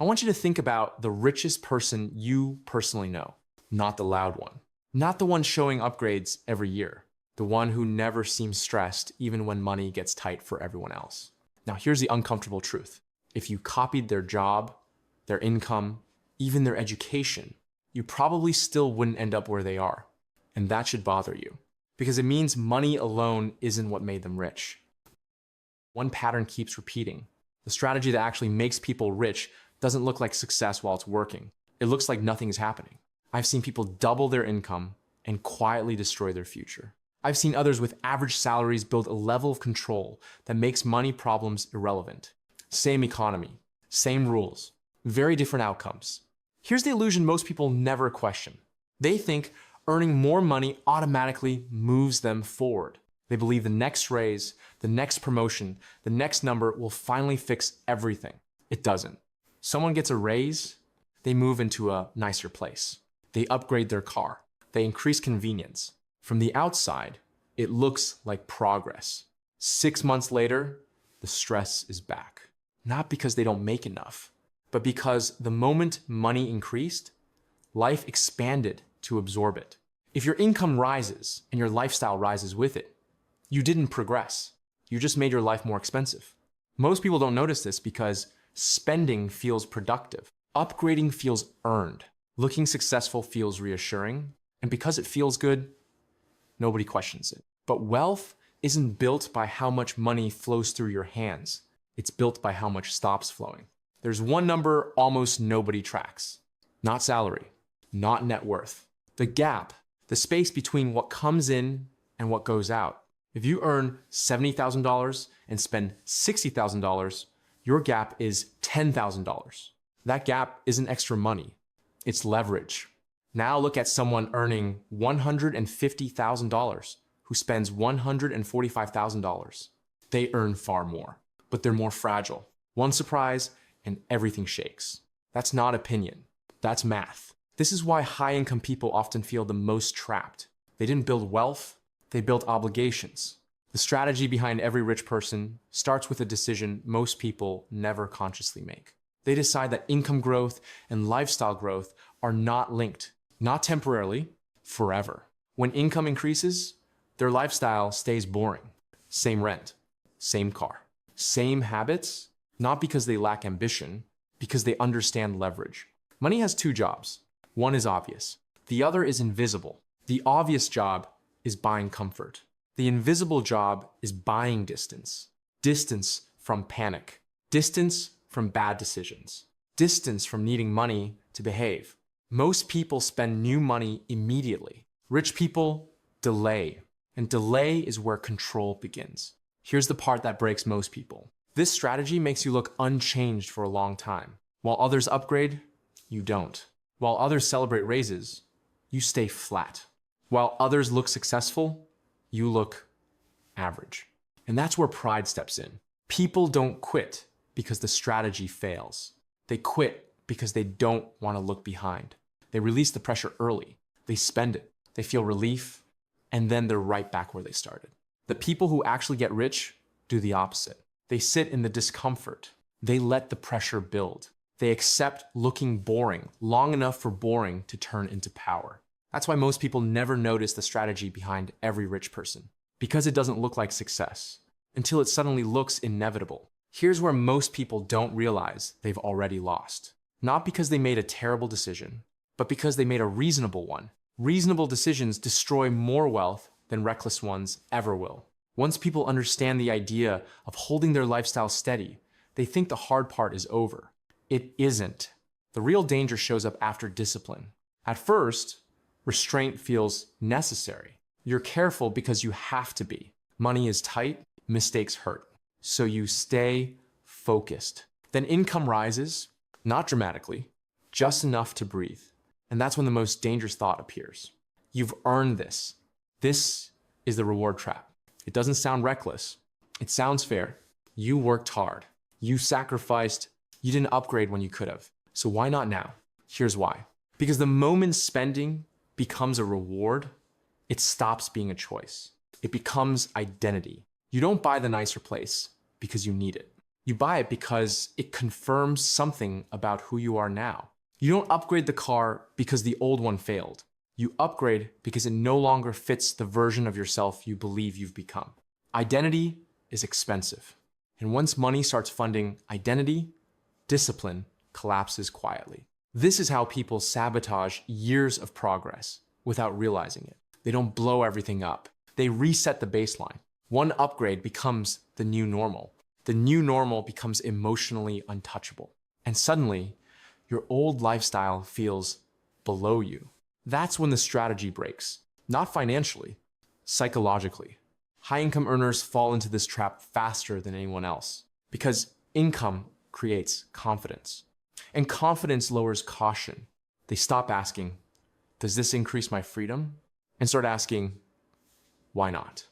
I want you to think about the richest person you personally know, not the loud one, not the one showing upgrades every year, the one who never seems stressed even when money gets tight for everyone else. Now, here's the uncomfortable truth. If you copied their job, their income, even their education, you probably still wouldn't end up where they are. And that should bother you, because it means money alone isn't what made them rich. One pattern keeps repeating. The strategy that actually makes people rich doesn't look like success while it's working. It looks like nothing is happening. I've seen people double their income and quietly destroy their future. I've seen others with average salaries build a level of control that makes money problems irrelevant. Same economy, same rules, very different outcomes. Here's the illusion most people never question. They think earning more money automatically moves them forward. They believe the next raise, the next promotion, the next number will finally fix everything. It doesn't. Someone gets a raise, they move into a nicer place. They upgrade their car. They increase convenience. From the outside, it looks like progress. 6 months later, the stress is back. Not because they don't make enough, but because the moment money increased, life expanded to absorb it. If your income rises and your lifestyle rises with it, you didn't progress. You just made your life more expensive. Most people don't notice this because spending feels productive. Upgrading feels earned. Looking successful feels reassuring. And because it feels good, nobody questions it. But wealth isn't built by how much money flows through your hands. It's built by how much stops flowing. There's one number almost nobody tracks. Not salary, not net worth. The gap, the space between what comes in and what goes out. If you earn $70,000 and spend $60,000, your gap is $10,000. That gap isn't extra money, it's leverage. Now look at someone earning $150,000 who spends $145,000. They earn far more, but they're more fragile. One surprise and everything shakes. That's not opinion, that's math. This is why high-income people often feel the most trapped. They didn't build wealth, they built obligations. The strategy behind every rich person starts with a decision most people never consciously make. They decide that income growth and lifestyle growth are not linked, not temporarily, forever. When income increases, their lifestyle stays boring. Same rent, same car, same habits, not because they lack ambition, because they understand leverage. Money has two jobs. One is obvious. The other is invisible. The obvious job is buying comfort. The invisible job is buying distance. Distance from panic. Distance from bad decisions. Distance from needing money to behave. Most people spend new money immediately. Rich people delay. And delay is where control begins. Here's the part that breaks most people. This strategy makes you look unchanged for a long time. While others upgrade, you don't. While others celebrate raises, you stay flat. While others look successful, you look average. And that's where pride steps in. People don't quit because the strategy fails. They quit because they don't want to look behind. They release the pressure early. They spend it. They feel relief, and then they're right back where they started. The people who actually get rich do the opposite. They sit in the discomfort. They let the pressure build. They accept looking boring long enough for boring to turn into power. That's why most people never notice the strategy behind every rich person, because it doesn't look like success until it suddenly looks inevitable. Here's where most people don't realize they've already lost. Not because they made a terrible decision, but because they made a reasonable one. Reasonable decisions destroy more wealth than reckless ones ever will. Once people understand the idea of holding their lifestyle steady, they think the hard part is over. It isn't. The real danger shows up after discipline. At first, restraint feels necessary. You're careful because you have to be. Money is tight, mistakes hurt. So you stay focused. Then income rises, not dramatically, just enough to breathe. And that's when the most dangerous thought appears. You've earned this. This is the reward trap. It doesn't sound reckless. It sounds fair. You worked hard. You sacrificed. You didn't upgrade when you could have. So why not now? Here's why. Because the moment spending becomes a reward, it stops being a choice. It becomes identity. You don't buy the nicer place because you need it. You buy it because it confirms something about who you are now. You don't upgrade the car because the old one failed. You upgrade because it no longer fits the version of yourself you believe you've become. Identity is expensive. And once money starts funding identity, discipline collapses quietly. This is how people sabotage years of progress without realizing it. They don't blow everything up. They reset the baseline. One upgrade becomes the new normal. The new normal becomes emotionally untouchable. And suddenly, your old lifestyle feels below you. That's when the strategy breaks. Not financially, psychologically. High-income earners fall into this trap faster than anyone else because income creates confidence. And confidence lowers caution. They stop asking, does this increase my freedom? And start asking, why not?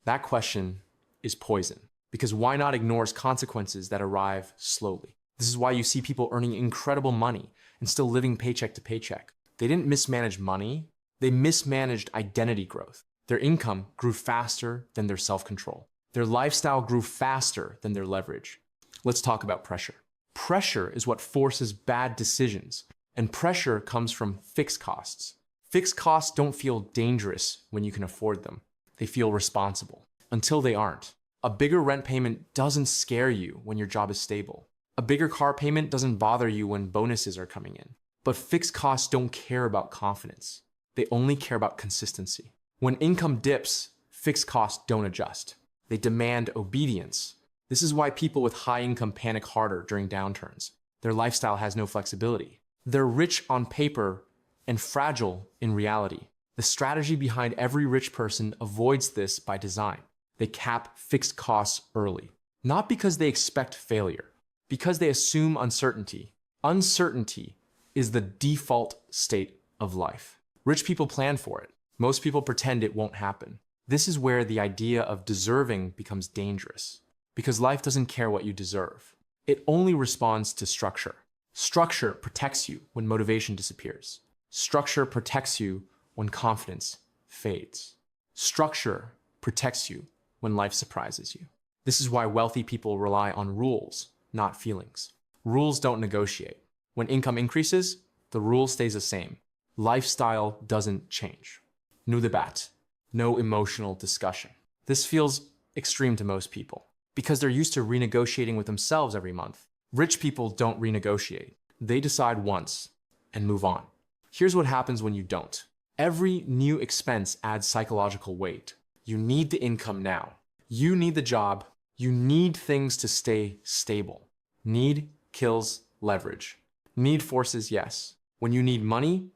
That question is poison because why not ignores consequences that arrive slowly. This is why you see people earning incredible money and still living paycheck to paycheck. They didn't mismanage money, they mismanaged identity growth. Their income grew faster than their self-control. Their lifestyle grew faster than their leverage. Let's talk about pressure. Pressure is what forces bad decisions, and pressure comes from fixed costs. Fixed costs don't feel dangerous when you can afford them. They feel responsible until they aren't. A bigger rent payment doesn't scare you when your job is stable. A bigger car payment doesn't bother you when bonuses are coming in. But fixed costs don't care about confidence. They only care about consistency. When income dips, fixed costs don't adjust. They demand obedience. This is why people with high income panic harder during downturns. Their lifestyle has no flexibility. They're rich on paper and fragile in reality. The strategy behind every rich person avoids this by design. They cap fixed costs early. Not because they expect failure, because they assume uncertainty. Uncertainty is the default state of life. Rich people plan for it. Most people pretend it won't happen. This is where the idea of deserving becomes dangerous, because life doesn't care what you deserve. It only responds to structure. Structure protects you when motivation disappears. Structure protects you when confidence fades. Structure protects you when life surprises you. This is why wealthy people rely on rules, not feelings. Rules don't negotiate. When income increases, the rule stays the same. Lifestyle doesn't change. No débat, no emotional discussion. This feels extreme to most people because they're used to renegotiating with themselves every month. Rich people don't renegotiate. They decide once and move on. Here's what happens when you don't. Every new expense adds psychological weight. You need the income now. You need the job. You need things to stay stable. Need kills leverage. Need forces yes. When you need money,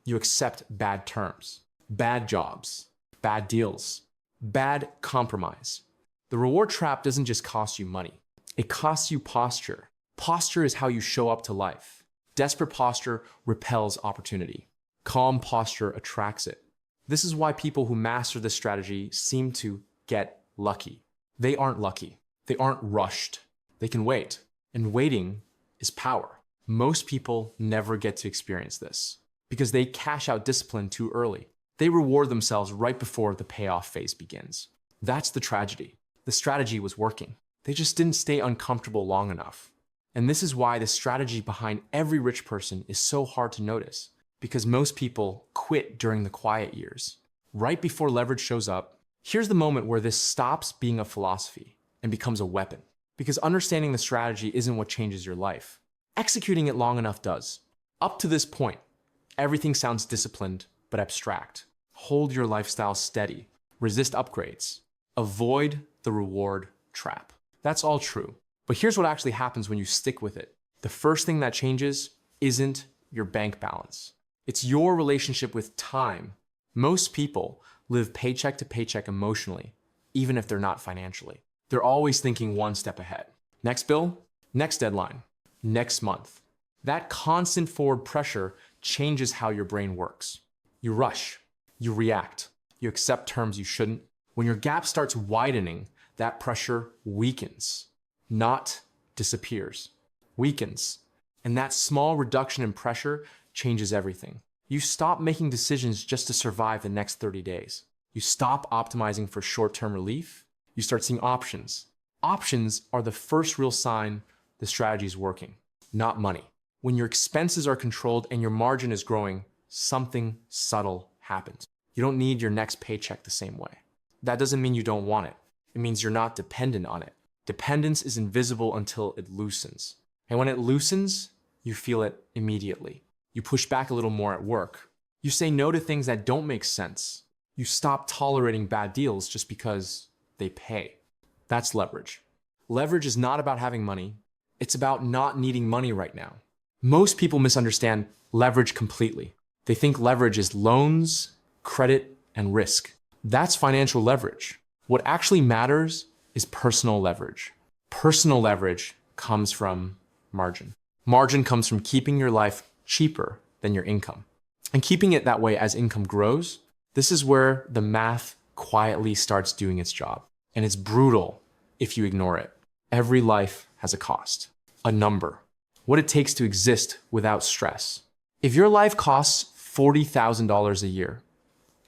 you accept bad terms, bad jobs, bad deals, bad compromise. The reward trap doesn't just cost you money. It costs you posture. Posture is how you show up to life. Desperate posture repels opportunity. Calm posture attracts it. This is why people who master this strategy seem to get lucky. They aren't lucky. They aren't rushed. They can wait. And waiting is power. Most people never get to experience this because they cash out discipline too early. They reward themselves right before the payoff phase begins. That's the tragedy. The strategy was working. They just didn't stay uncomfortable long enough. And this is why the strategy behind every rich person is so hard to notice, because most people quit during the quiet years. Right before leverage shows up, here's the moment where this stops being a philosophy and becomes a weapon. Because understanding the strategy isn't what changes your life. Executing it long enough does. Up to this point, everything sounds disciplined but abstract. Hold your lifestyle steady. Resist upgrades. Avoid the reward trap. That's all true. But here's what actually happens when you stick with it. The first thing that changes isn't your bank balance. It's your relationship with time. Most people live paycheck to paycheck emotionally, even if they're not financially. They're always thinking one step ahead. Next bill, next deadline, next month. That constant forward pressure changes how your brain works. You rush, you react, you accept terms you shouldn't. When your gap starts widening, that pressure weakens, not disappears, weakens. And that small reduction in pressure changes everything. You stop making decisions just to survive the next 30 days. You stop optimizing for short-term relief. You start seeing options, Options are the first real sign the strategy is working, not money. When your expenses are controlled and your margin is growing, something subtle happens. You don't need your next paycheck the same way. That doesn't mean you don't want it. It means you're not dependent on it. Dependence is invisible until it loosens. And when it loosens, you feel it immediately. You push back a little more at work. You say no to things that don't make sense. You stop tolerating bad deals just because they pay. That's leverage. Leverage is not about having money. It's about not needing money right now. Most people misunderstand leverage completely. They think leverage is loans, credit, and risk. That's financial leverage. What actually matters is personal leverage. Personal leverage comes from margin. Margin comes from keeping your life cheaper than your income. And keeping it that way as income grows, this is where the math quietly starts doing its job. And it's brutal if you ignore it. Every life has a cost, a number, what it takes to exist without stress. If your life costs $40,000 a year,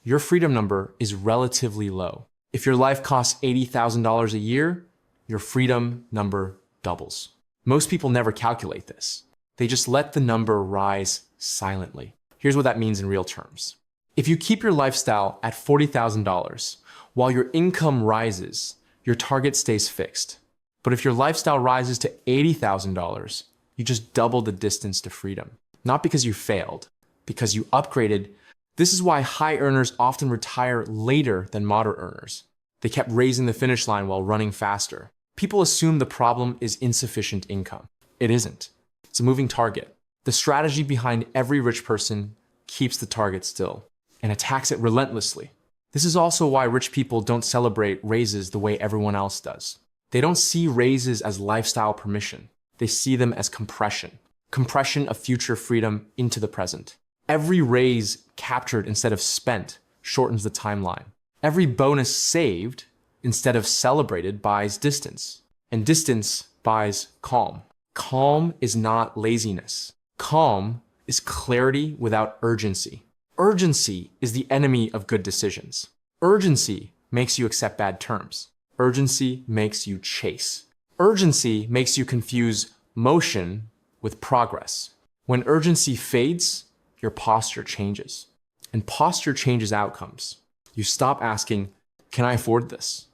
your freedom number is relatively low. If your life costs $80,000 a year, your freedom number doubles. Most people never calculate this. They just let the number rise silently. Here's what that means in real terms. If you keep your lifestyle at $40,000, while your income rises, your target stays fixed. But if your lifestyle rises to $80,000, you just double the distance to freedom. Not because you failed, because you upgraded. This is why high earners often retire later than moderate earners. They kept raising the finish line while running faster. People assume the problem is insufficient income. It isn't. It's a moving target. The strategy behind every rich person keeps the target still and attacks it relentlessly. This is also why rich people don't celebrate raises the way everyone else does. They don't see raises as lifestyle permission. They see them as compression. Compression of future freedom into the present. Every raise captured instead of spent shortens the timeline. Every bonus saved instead of celebrated buys distance. And distance buys calm. Calm is not laziness. Calm is clarity without urgency. Urgency is the enemy of good decisions. Urgency makes you accept bad terms. Urgency makes you chase. Urgency makes you confuse motion with progress. When urgency fades, your posture changes. And posture changes outcomes. You stop asking, can I afford this?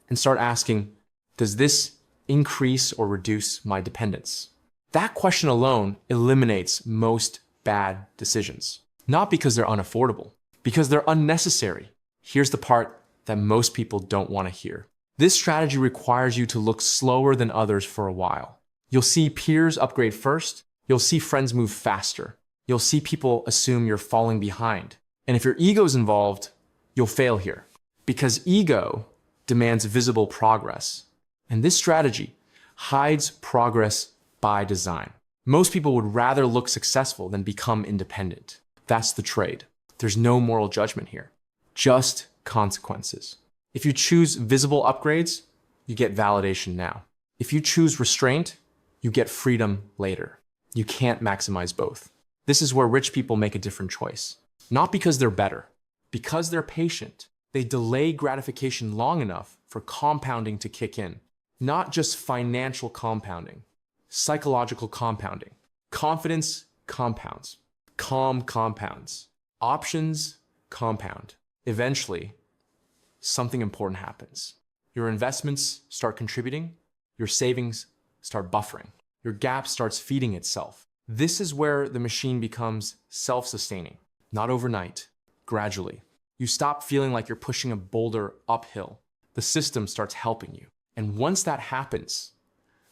And start asking, does this increase or reduce my dependence? That question alone eliminates most bad decisions. Not because they're unaffordable, because they're unnecessary. Here's the part that most people don't want to hear. This strategy requires you to look slower than others for a while. You'll see peers upgrade first. You'll see friends move faster. You'll see people assume you're falling behind. And if your ego's involved, you'll fail here. Because ego demands visible progress. And this strategy hides progress by design. Most people would rather look successful than become independent. That's the trade. There's no moral judgment here, just consequences. If you choose visible upgrades, you get validation now. If you choose restraint, you get freedom later. You can't maximize both. This is where rich people make a different choice. Not because they're better, because they're patient. They delay gratification long enough for compounding to kick in. Not just financial compounding, psychological compounding. Confidence compounds. Calm compounds. Options compound. Eventually, something important happens. Your investments start contributing. Your savings start buffering. Your gap starts feeding itself. This is where the machine becomes self-sustaining. Not overnight, gradually. You stop feeling like you're pushing a boulder uphill. The system starts helping you. And once that happens,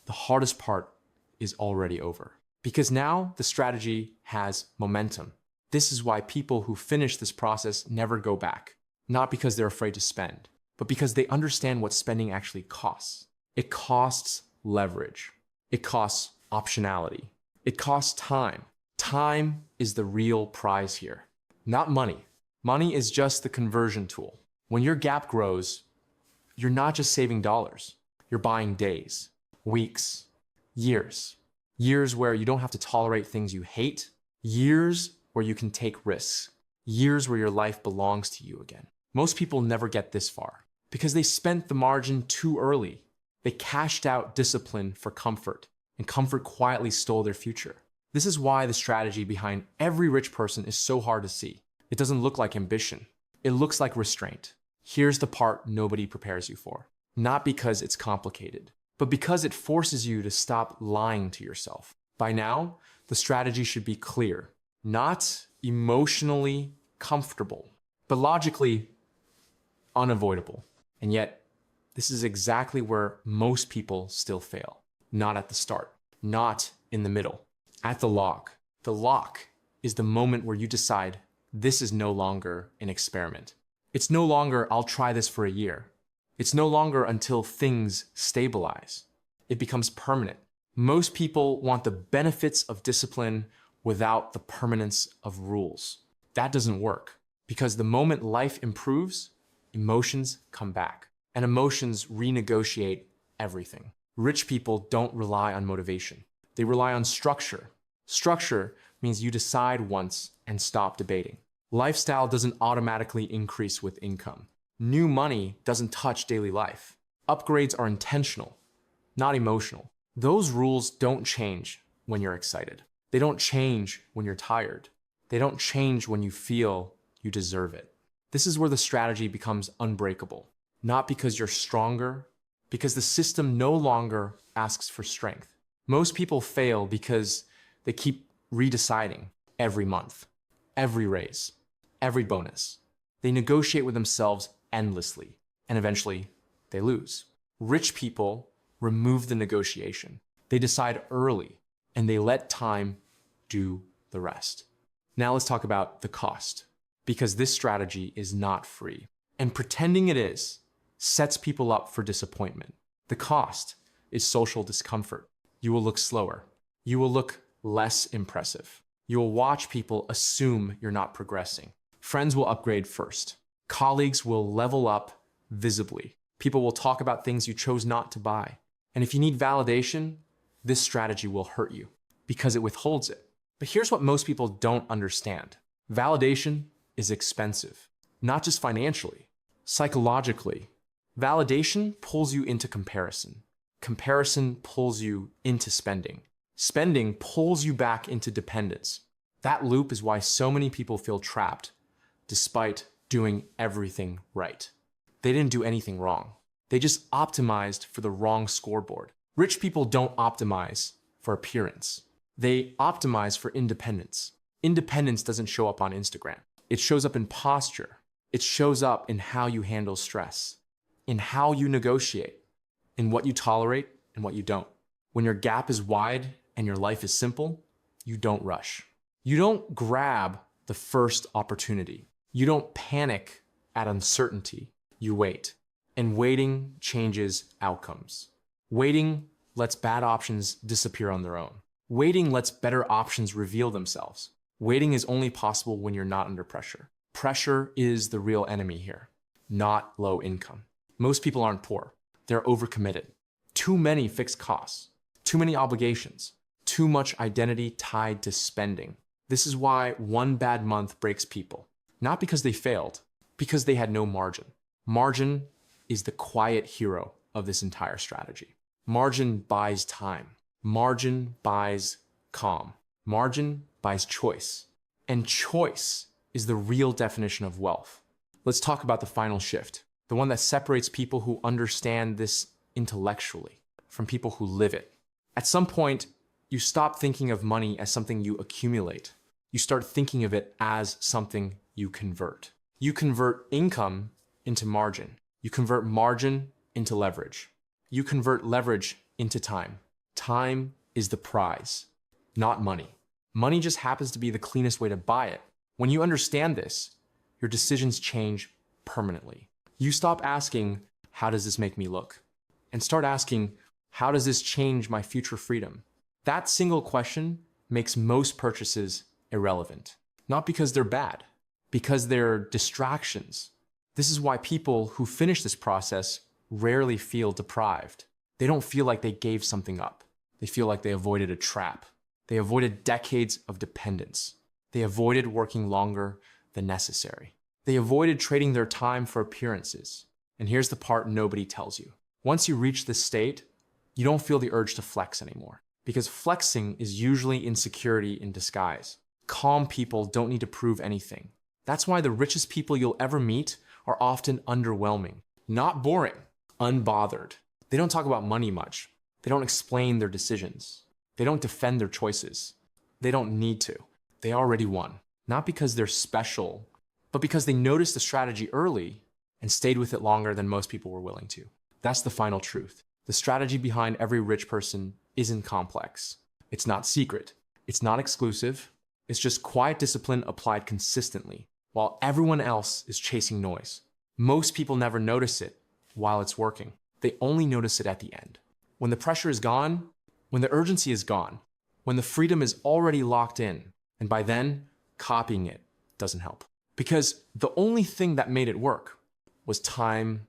the hardest part is already over. Because now the strategy has momentum. This is why people who finish this process never go back. Not because they're afraid to spend, but because they understand what spending actually costs. It costs leverage. It costs optionality. It costs time. Time is the real prize here, not money. Money is just the conversion tool. When your gap grows, you're not just saving dollars. You're buying days, weeks, years. Years where you don't have to tolerate things you hate. Years where you can take risks. Years where your life belongs to you again. Most people never get this far because they spent the margin too early. They cashed out discipline for comfort, and comfort quietly stole their future. This is why the strategy behind every rich person is so hard to see. It doesn't look like ambition. It looks like restraint. Here's the part nobody prepares you for. Not because it's complicated, but because it forces you to stop lying to yourself. By now, the strategy should be clear, not emotionally comfortable, but logically unavoidable. And yet, this is exactly where most people still fail. Not at the start, not in the middle, at the lock. The lock is the moment where you decide this is no longer an experiment. It's no longer, I'll try this for a year. It's no longer until things stabilize. It becomes permanent. Most people want the benefits of discipline without the permanence of rules. That doesn't work because the moment life improves, emotions come back and emotions renegotiate everything. Rich people don't rely on motivation. They rely on structure. Structure means you decide once and stop debating. Lifestyle doesn't automatically increase with income. New money doesn't touch daily life. Upgrades are intentional, not emotional. Those rules don't change when you're excited. They don't change when you're tired. They don't change when you feel you deserve it. This is where the strategy becomes unbreakable. Not because you're stronger, because the system no longer asks for strength. Most people fail because they keep redeciding every month, every raise, every bonus. They negotiate with themselves endlessly, and eventually they lose. Rich people remove the negotiation. They decide early, and they let time do the rest. Now let's talk about the cost, because this strategy is not free. And pretending it is sets people up for disappointment. The cost is social discomfort. You will look slower. You will look less impressive. You will watch people assume you're not progressing. Friends will upgrade first. Colleagues will level up visibly. People will talk about things you chose not to buy. And if you need validation, this strategy will hurt you because it withholds it. But here's what most people don't understand. Validation is expensive, not just financially, psychologically. Validation pulls you into comparison. Comparison pulls you into spending. Spending pulls you back into dependence. That loop is why so many people feel trapped despite doing everything right. They didn't do anything wrong. They just optimized for the wrong scoreboard. Rich people don't optimize for appearance. They optimize for independence. Independence doesn't show up on Instagram. It shows up in posture. It shows up in how you handle stress, in how you negotiate, in what you tolerate and what you don't. When your gap is wide and your life is simple, you don't rush. You don't grab the first opportunity. You don't panic at uncertainty. You wait. And waiting changes outcomes. Waiting lets bad options disappear on their own. Waiting lets better options reveal themselves. Waiting is only possible when you're not under pressure. Pressure is the real enemy here, not low income. Most people aren't poor. They're overcommitted. Too many fixed costs, too many obligations, too much identity tied to spending. This is why one bad month breaks people. Not because they failed, because they had no margin. Margin is the quiet hero of this entire strategy. Margin buys time. Margin buys calm. Margin buys choice. And choice is the real definition of wealth. Let's talk about the final shift, the one that separates people who understand this intellectually from people who live it. At some point, you stop thinking of money as something you accumulate. You start thinking of it as something you convert. You convert income into margin. You convert margin into leverage. You convert leverage into time. Time is the prize, not money. Money just happens to be the cleanest way to buy it. When you understand this, your decisions change permanently. You stop asking, how does this make me look? And start asking, how does this change my future freedom? That single question makes most purchases irrelevant. Not because they're bad, because they're distractions. This is why people who finish this process rarely feel deprived. They don't feel like they gave something up. They feel like they avoided a trap. They avoided decades of dependence. They avoided working longer than necessary. They avoided trading their time for appearances. And here's the part nobody tells you. Once you reach this state, you don't feel the urge to flex anymore, because flexing is usually insecurity in disguise. Calm people don't need to prove anything. That's why the richest people you'll ever meet are often underwhelming, not boring, unbothered. They don't talk about money much. They don't explain their decisions. They don't defend their choices. They don't need to. They already won. Not because they're special, but because they noticed the strategy early and stayed with it longer than most people were willing to. That's the final truth. The strategy behind every rich person isn't complex. It's not secret. It's not exclusive. It's just quiet discipline applied consistently, while everyone else is chasing noise. Most people never notice it while it's working. They only notice it at the end. When the pressure is gone, when the urgency is gone, when the freedom is already locked in, and by then, copying it doesn't help. Because the only thing that made it work was time